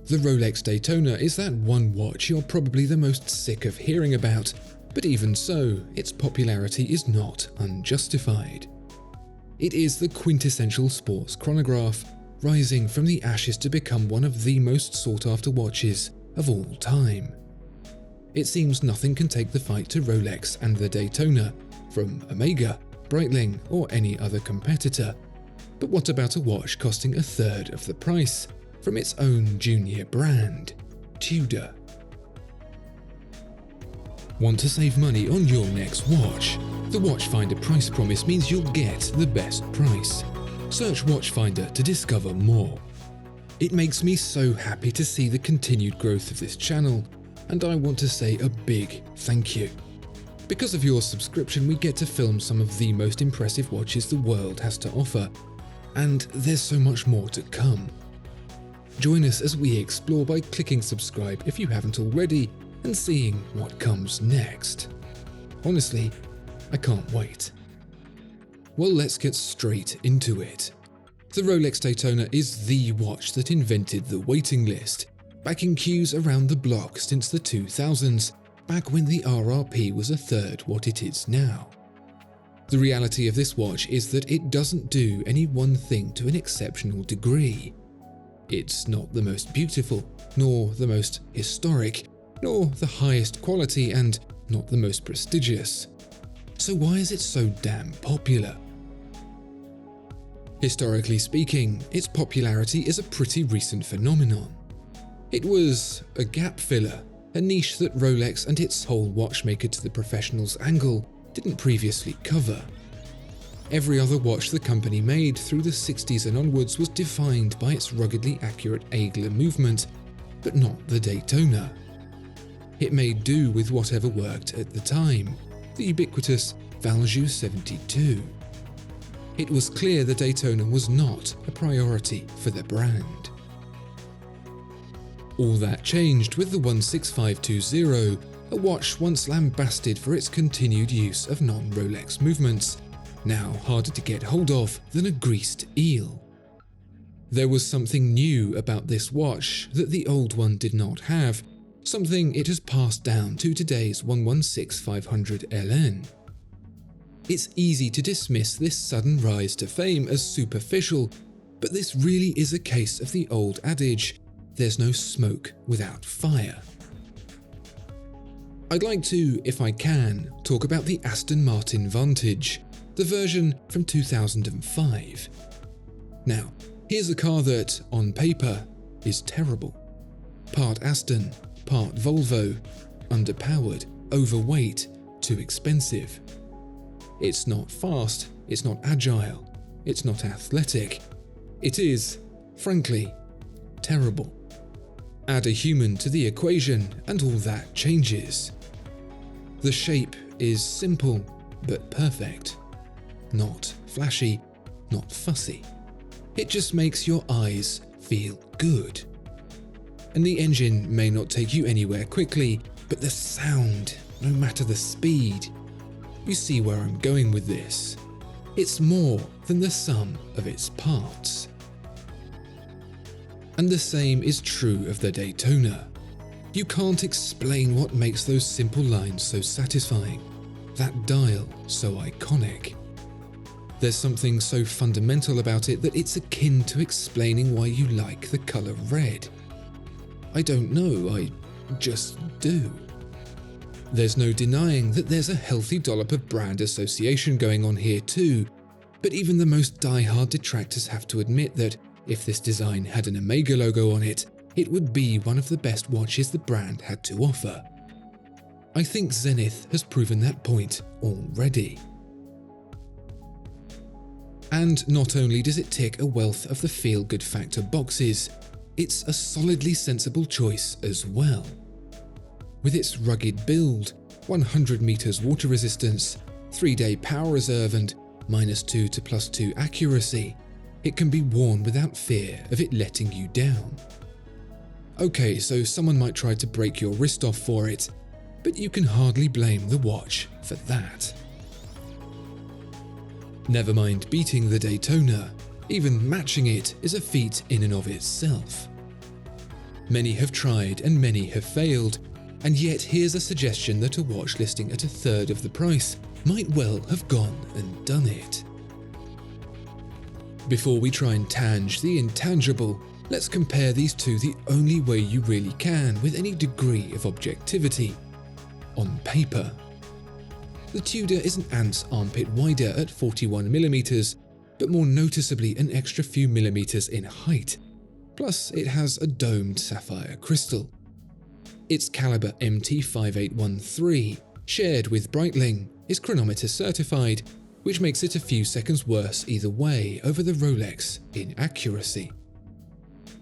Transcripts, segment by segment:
The Rolex Daytona is that one watch you're probably the most sick of hearing about, but even so, its popularity is not unjustified. It is the quintessential sports chronograph, rising from the ashes to become one of the most sought-after watches of all time. It seems nothing can take the fight to Rolex and the Daytona, from Omega, Breitling, or any other competitor. But what about a watch costing a third of the price, from its own junior brand, Tudor? Want to save money on your next watch? The Watchfinder price promise means you'll get the best price. Search Watchfinder to discover more. It makes me so happy to see the continued growth of this channel, and I want to say a big thank you. Because of your subscription, we get to film some of the most impressive watches the world has to offer, and there's so much more to come. Join us as we explore by clicking subscribe if you haven't already, and seeing what comes next. Honestly, I can't wait. Well, let's get straight into it. The Rolex Daytona is the watch that invented the waiting list, backing queues around the block since the 2000s, back when the RRP was a third what it is now. The reality of this watch is that it doesn't do any one thing to an exceptional degree. It's not the most beautiful, nor the most historic, nor the highest quality, and not the most prestigious. So why is it so damn popular? Historically speaking, its popularity is a pretty recent phenomenon. It was a gap filler, a niche that Rolex and its whole watchmaker to the professionals angle didn't previously cover. Every other watch the company made through the 60s and onwards was defined by its ruggedly accurate angler movement, but not the Daytona. It made do with whatever worked at the time, the ubiquitous Valjoux 72. It was clear the Daytona was not a priority for the brand. All that changed with the 16520, a watch once lambasted for its continued use of non-Rolex movements, now harder to get hold of than a greased eel. There was something new about this watch that the old one did not have, something it has passed down to today's 116-500 LN. It's easy to dismiss this sudden rise to fame as superficial, but this really is a case of the old adage, there's no smoke without fire. I'd like to, if I can, talk about the Aston Martin Vantage, the version from 2005. Now, here's a car that, on paper, is terrible. Part Aston, part Volvo, underpowered, overweight, too expensive. It's not fast, it's not agile, it's not athletic. It is, frankly, terrible. Add a human to the equation and all that changes. The shape is simple but perfect. Not flashy, not fussy. It just makes your eyes feel good. And the engine may not take you anywhere quickly, but the sound, no matter the speed. You see where I'm going with this. It's more than the sum of its parts. And the same is true of the Daytona. You can't explain what makes those simple lines so satisfying, that dial so iconic. There's something so fundamental about it that it's akin to explaining why you like the colour red. I don't know, I just do. There's no denying that there's a healthy dollop of brand association going on here too, but even the most die-hard detractors have to admit that if this design had an Omega logo on it, it would be one of the best watches the brand had to offer. I think Zenith has proven that point already. And not only does it tick a wealth of the feel-good factor boxes, it's a solidly sensible choice as well. With its rugged build, 100 meters water resistance, 3-day power reserve and -2 to +2 accuracy, it can be worn without fear of it letting you down. Okay, so someone might try to break your wrist off for it, but you can hardly blame the watch for that. Never mind beating the Daytona, even matching it is a feat in and of itself. Many have tried and many have failed, and yet here's a suggestion that a watch listing at a third of the price might well have gone and done it. Before we try and tange the intangible, let's compare these two the only way you really can with any degree of objectivity: on paper. The Tudor is an ant's armpit wider at 41mm, but more noticeably an extra few millimeters in height. Plus, it has a domed sapphire crystal. Its caliber MT5813, shared with Breitling, is chronometer certified, which makes it a few seconds worse either way over the Rolex in accuracy.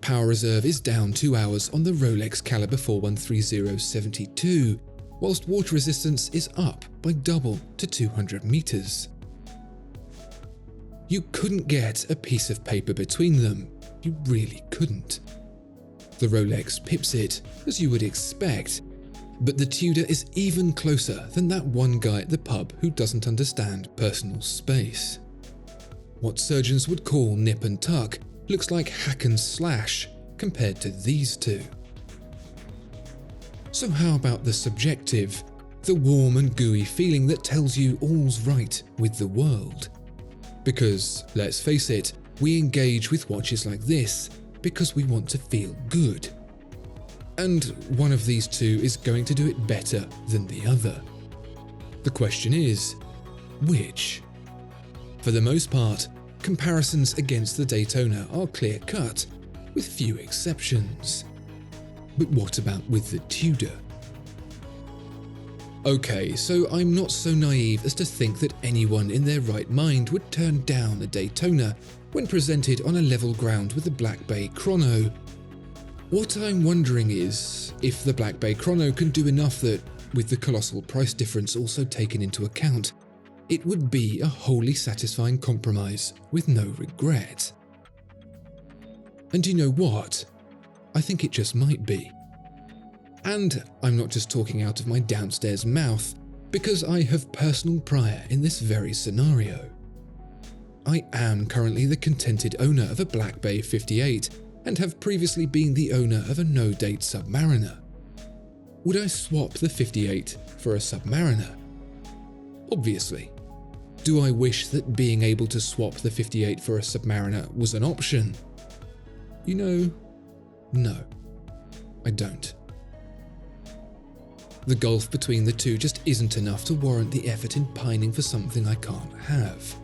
Power reserve is down 2 hours on the Rolex caliber 4130-72, whilst water resistance is up by double to 200 meters. You couldn't get a piece of paper between them, you really couldn't. The Rolex pips it, as you would expect, but the Tudor is even closer than that one guy at the pub who doesn't understand personal space. What surgeons would call nip and tuck looks like hack and slash compared to these two. So how about the subjective, the warm and gooey feeling that tells you all's right with the world? Because, let's face it, we engage with watches like this because we want to feel good. And one of these two is going to do it better than the other. The question is, which? For the most part, comparisons against the Daytona are clear-cut, with few exceptions. But what about with the Tudor? Okay, so I'm not so naive as to think that anyone in their right mind would turn down a Daytona when presented on a level ground with the Black Bay Chrono. What I'm wondering is if the Black Bay Chrono can do enough that, with the colossal price difference also taken into account, it would be a wholly satisfying compromise with no regret. And you know what? I think it just might be. And I'm not just talking out of my downstairs mouth, because I have personal prior in this very scenario. I am currently the contented owner of a Black Bay 58 and have previously been the owner of a no-date Submariner. Would I swap the 58 for a Submariner? Obviously. Do I wish that being able to swap the 58 for a Submariner was an option? You know, no, I don't. The gulf between the two just isn't enough to warrant the effort in pining for something I can't have.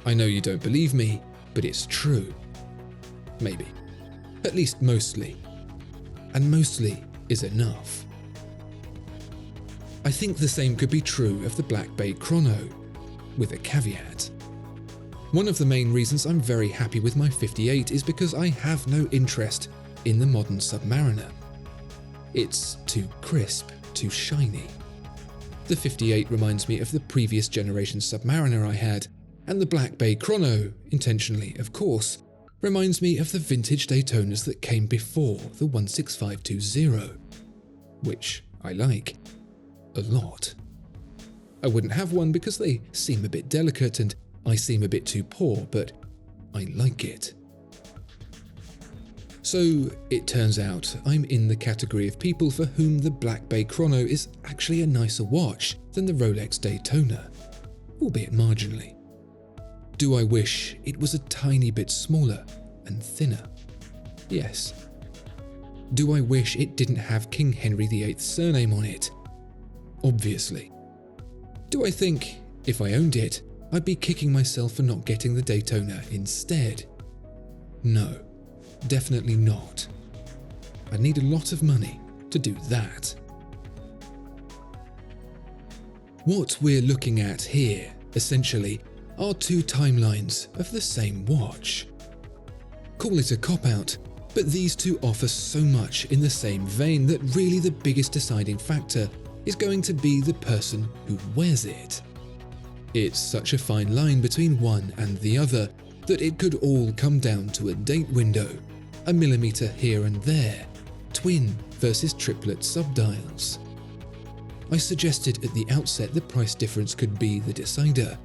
I know you don't believe me, but it's true. Maybe. At least mostly. And mostly is enough. I think the same could be true of the Black Bay Chrono, with a caveat. One of the main reasons I'm very happy with my 58 is because I have no interest in the modern Submariner. It's too crisp, too shiny. The 58 reminds me of the previous generation Submariner I had, and the Black Bay Chrono, intentionally of course, reminds me of the vintage Daytonas that came before the 16520, which I like a lot. I wouldn't have one because they seem a bit delicate and I seem a bit too poor, but I like it. So it turns out I'm in the category of people for whom the Black Bay Chrono is actually a nicer watch than the Rolex Daytona, albeit marginally. Do I wish it was a tiny bit smaller and thinner? Yes. Do I wish it didn't have King Henry VIII's surname on it? Obviously. Do I think, if I owned it, I'd be kicking myself for not getting the Daytona instead? No, definitely not. I'd need a lot of money to do that. What we're looking at here, essentially, are two timelines of the same watch. Call it a cop-out, but these two offer so much in the same vein that really the biggest deciding factor is going to be the person who wears it. It's such a fine line between one and the other that it could all come down to a date window, a millimeter here and there, twin versus triplet subdials. I suggested at the outset the price difference could be the decider,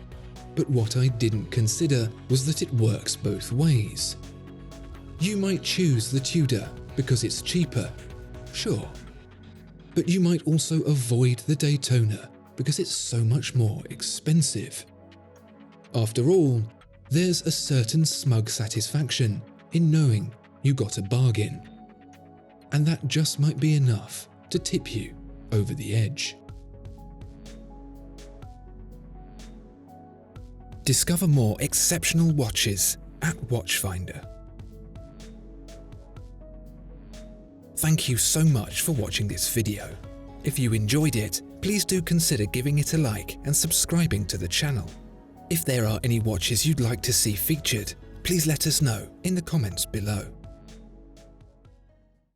but what I didn't consider was that it works both ways. You might choose the Tudor because it's cheaper, sure. But you might also avoid the Daytona because it's so much more expensive. After all, there's a certain smug satisfaction in knowing you got a bargain. And that just might be enough to tip you over the edge. Discover more exceptional watches at Watchfinder. Thank you so much for watching this video. If you enjoyed it, please do consider giving it a like and subscribing to the channel. If there are any watches you'd like to see featured, please let us know in the comments below.